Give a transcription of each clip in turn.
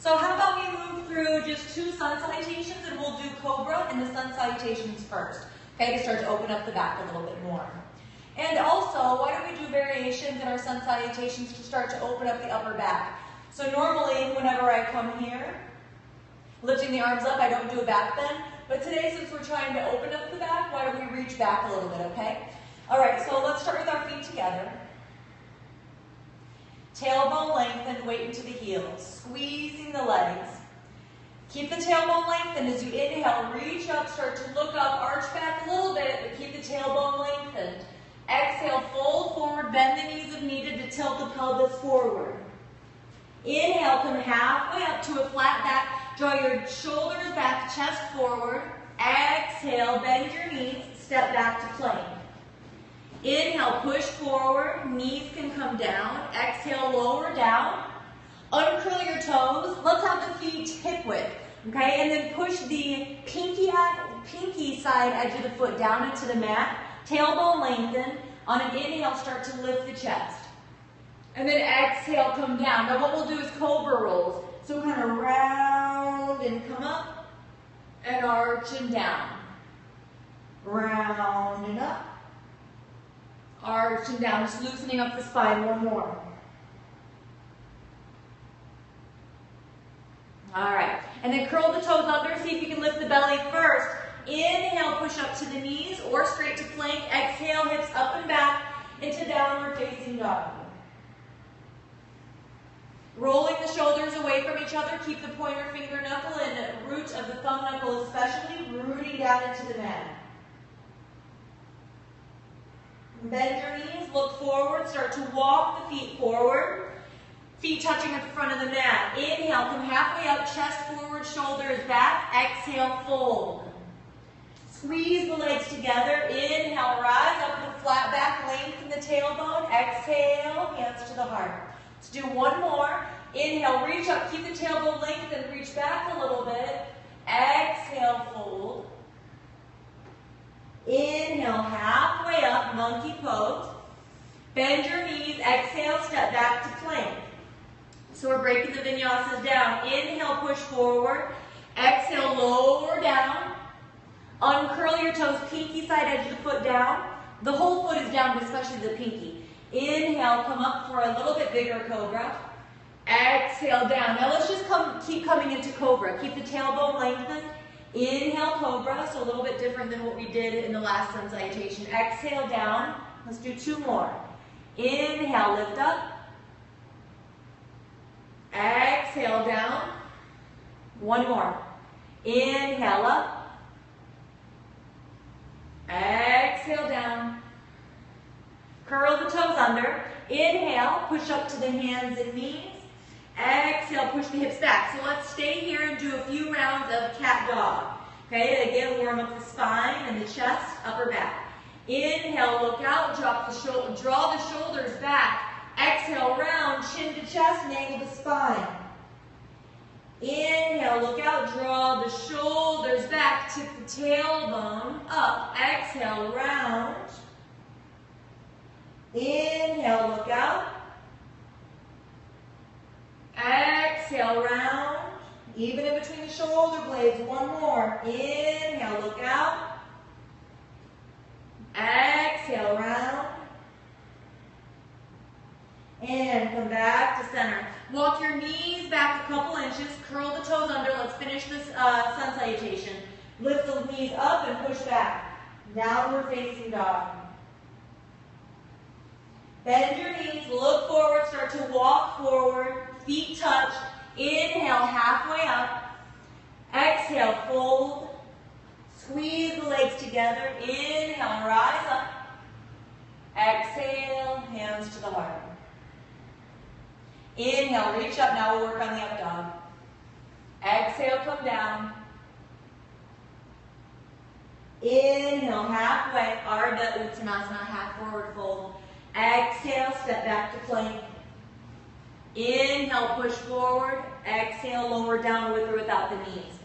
So how about we move through just 2 sun salutations, and we'll do cobra and the sun salutations first, okay, to start to open up the back a little bit more. And also, why don't we do variations in our sun salutations to start to open up the upper back? So normally, whenever I come here, lifting the arms up, I don't do a back bend. But today, since we're trying to open up the back, why don't we reach back a little bit, okay? All right, so let's start with our feet together. Tailbone lengthened, weight into the heels, squeezing the legs. Keep the tailbone lengthened as you inhale, reach up, start to look up, arch back a little bit, but keep the tailbone lengthened. Exhale, fold forward, bend the knees if needed to tilt the pelvis forward. Inhale, come halfway up to a flat back, draw your shoulders back, chest forward. Exhale, bend your knees, step back to plank. Inhale, push forward, knees can come down. Exhale, lower down. Uncurl your toes. Let's have the feet hip width, okay? And then push the pinky side edge of the foot down into the mat. Tailbone lengthen. On an inhale, start to lift the chest. And then exhale, come down. Now what we'll do is cobra rolls. So kind of round and come up and arch and down. Round and up. Arch and down, just loosening up the spine. One more. All right, and then curl the toes under, see if you can lift the belly first. Inhale, push up to the knees or straight to plank. Exhale, hips up and back into downward facing dog. Rolling the shoulders away from each other, keep the pointer finger knuckle and root of the thumb knuckle especially rooting down into the mat. Bend your knees, look forward, start to walk the feet forward. Feet touching at the front of the mat. Inhale, come halfway up, chest forward, shoulders back. Exhale, fold. Squeeze the legs together. Inhale, rise up with a flat back, lengthen the tailbone. Exhale, hands to the heart. Let's do one more. Inhale, reach up, keep the tailbone lengthened, reach back a little bit. Exhale, fold. Inhale, halfway up, monkey pose. Bend your knees, exhale, step back to plank. So we're breaking the vinyasas down. Inhale, push forward. Exhale, lower down. Uncurl your toes, pinky side edge of the foot down. The whole foot is down, but especially the pinky. Inhale, come up for a little bit bigger cobra. Exhale, down. Now let's just keep coming into cobra. Keep the tailbone lengthened. Inhale, cobra, so a little bit different than what we did in the last sun salutation. Exhale, down. Let's do 2 more. Inhale, lift up. Exhale, down. 1 more. Inhale, up. Exhale, down. Curl the toes under. Inhale, push up to the hands and knees. Exhale, push the hips back. So let's stay here and do a few rounds of cat dog. Okay, again, warm up the spine and the chest, upper back. Inhale, look out, draw the shoulders back. Exhale, round, chin to chest, angle the spine. Inhale, look out, draw the shoulders back, tip the tailbone up. Exhale, round. Inhale, look out. Exhale, round. Even in between the shoulder blades, 1 more. Inhale, look out. Exhale, round. And come back to center. Walk your knees back a couple inches. Curl the toes under. Let's finish this sun salutation. Lift the knees up and push back. Downward facing dog. Bend your knees. Look forward. Start to walk forward. Feet touch. Inhale, halfway up. Exhale, fold. Squeeze the legs together. Inhale, rise up. Exhale, hands to the heart. Inhale, reach up. Now we'll work on the up dog. Exhale, come down. Inhale, halfway. Ardha Uttanasana, half forward fold. Exhale, step back to plank. Inhale, push forward. Exhale, lower down with or without the knees.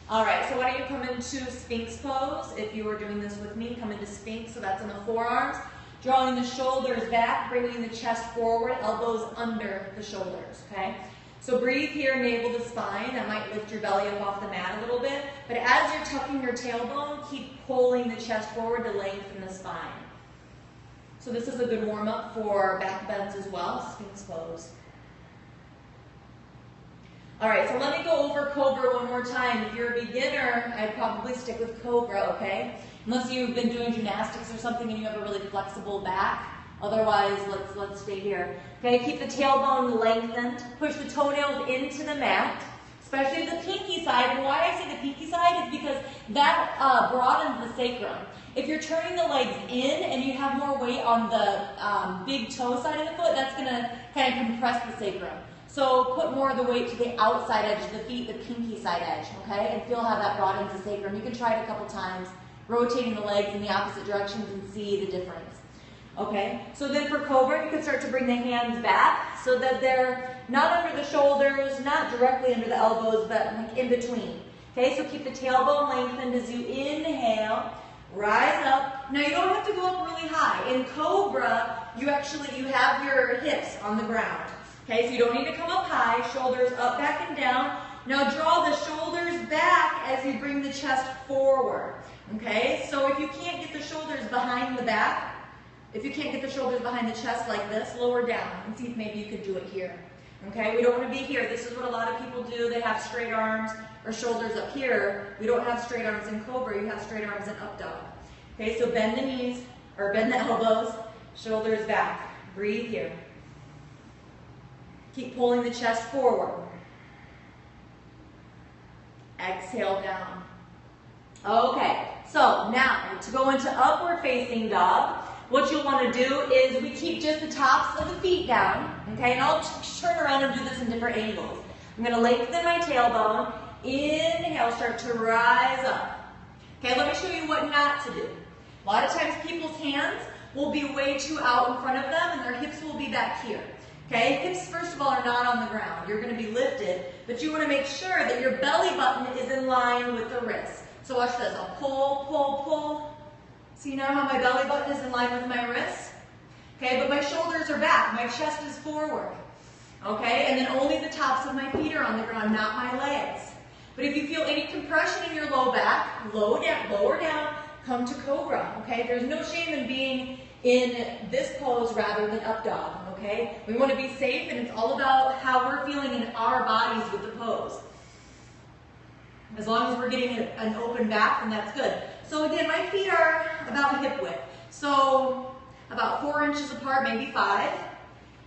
All right, so why don't you come into Sphinx pose? If you were doing this with me, come into Sphinx. So that's in the forearms. Drawing the shoulders back, bringing the chest forward, elbows under the shoulders, okay? So breathe here, navel to spine. That might lift your belly up off the mat a little bit. But as you're tucking your tailbone, keep pulling the chest forward to lengthen the spine. So this is a good warm-up for back bends as well, Sphinx pose. All right, so let me go over Cobra one more time. If you're a beginner, I'd probably stick with Cobra, okay? Unless you've been doing gymnastics or something and you have a really flexible back. Otherwise, let's stay here. Okay, keep the tailbone lengthened. Push the toenails into the mat, especially the pinky side. And why I say the pinky side is because that broadens the sacrum. If you're turning the legs in and you have more weight on the big toe side of the foot, that's going to kind of compress the sacrum. So put more of the weight to the outside edge of the feet, the pinky side edge, okay? And feel how that broadens the sacrum. You can try it a couple times, rotating the legs in the opposite directions and see the difference. Okay, so then for Cobra, you can start to bring the hands back so that they're not under the shoulders, not directly under the elbows, but like in between. Okay, so keep the tailbone lengthened as you inhale, rise up. Now you don't have to go up really high. In Cobra, you have your hips on the ground. Okay, so you don't need to come up high, shoulders up, back, and down. Now draw the shoulders back as you bring the chest forward. Okay, so if you can't get the shoulders behind the back, if you can't get the shoulders behind the chest like this, lower down and see if maybe you could do it here. Okay, we don't want to be here. This is what a lot of people do. They have straight arms or shoulders up here. We don't have straight arms in Cobra. You have straight arms in up dog. Okay, so bend the knees or bend the elbows, shoulders back. Breathe here. Keep pulling the chest forward. Exhale down. Okay, so now to go into upward facing dog, what you'll want to do is we keep just the tops of the feet down, okay? And I'll turn around and do this in different angles. I'm going to lengthen my tailbone. Inhale, start to rise up. Okay, let me show you what not to do. A lot of times people's hands will be way too out in front of them and their hips will be back here. Okay, hips first of all are not on the ground. You're going to be lifted, but you want to make sure that your belly button is in line with the wrist. So watch this. I'll pull, pull, pull. See now how my belly button is in line with my wrist? Okay, but my shoulders are back. My chest is forward. Okay, and then only the tops of my feet are on the ground, not my legs. But if you feel any compression in your low back, lower down, come to Cobra. Okay, there's no shame in being in this pose rather than up dog. Okay, we want to be safe, and it's all about how we're feeling in our bodies with the pose. As long as we're getting an open back, then that's good. So again, my feet are about hip width. So about 4 inches apart, maybe 5.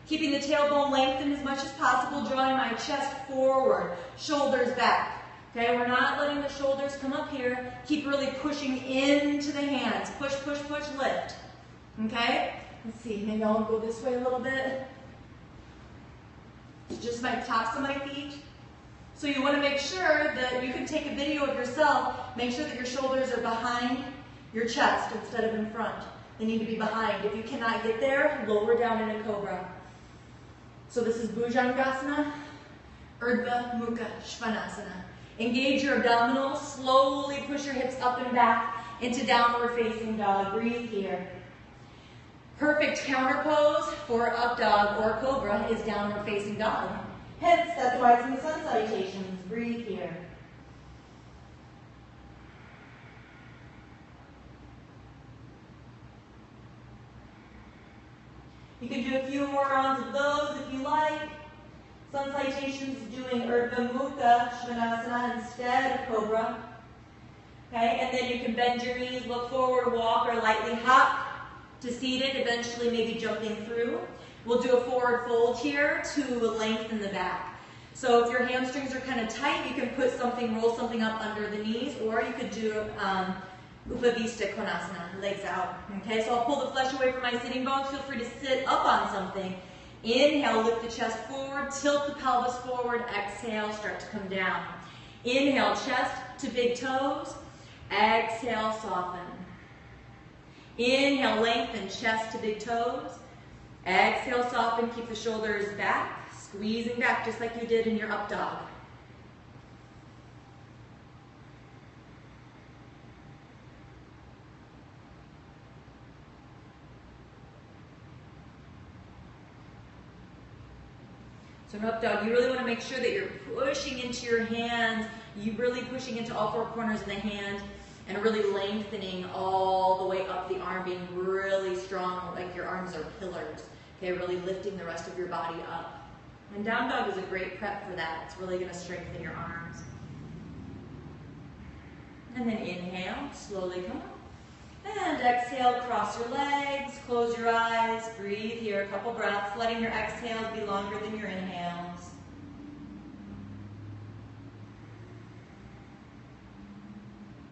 Keeping the tailbone lengthened as much as possible, drawing my chest forward, shoulders back. Okay, we're not letting the shoulders come up here. Keep really pushing into the hands. Push, push, push, lift. Okay, let's see, maybe I'll go this way a little bit. Just my tops of my feet. So you want to make sure that you can take a video of yourself. Make sure that your shoulders are behind your chest instead of in front. They need to be behind. If you cannot get there, lower down into Cobra. So this is Bhujangasana, Urdhva Mukha Svanasana. Engage your abdominals. Slowly push your hips up and back into downward facing dog. Breathe here. Perfect counter pose for up dog or Cobra is downward facing dog. Hence, that's why it's in the sun salutations. Breathe here. You can do a few more rounds of those if you like. Sun salutations doing Urdhva Mukha Svanasana instead of Cobra. Okay, and then you can bend your knees, look forward, walk, or lightly hop to seated, eventually maybe jumping through. We'll do a forward fold here to lengthen the back. So if your hamstrings are kind of tight, you can put something, roll something up under the knees, or you could do Upavista Konasana, legs out. Okay, so I'll pull the flesh away from my sitting bones. Feel free to sit up on something. Inhale, lift the chest forward, tilt the pelvis forward. Exhale, start to come down. Inhale, chest to big toes. Exhale, soften. Inhale, lengthen, chest to big toes. Exhale, soften, keep the shoulders back, squeezing back just like you did in your up dog. So in up dog, you really want to make sure that you're pushing into your hands, you really pushing into all four corners of the hand, and really lengthening all the way up the arm, being really strong, like your arms are pillars. Okay, really lifting the rest of your body up. And down dog is a great prep for that. It's really going to strengthen your arms. And then inhale, slowly come up. And exhale, cross your legs, close your eyes, breathe here, a couple breaths, letting your exhales be longer than your inhales.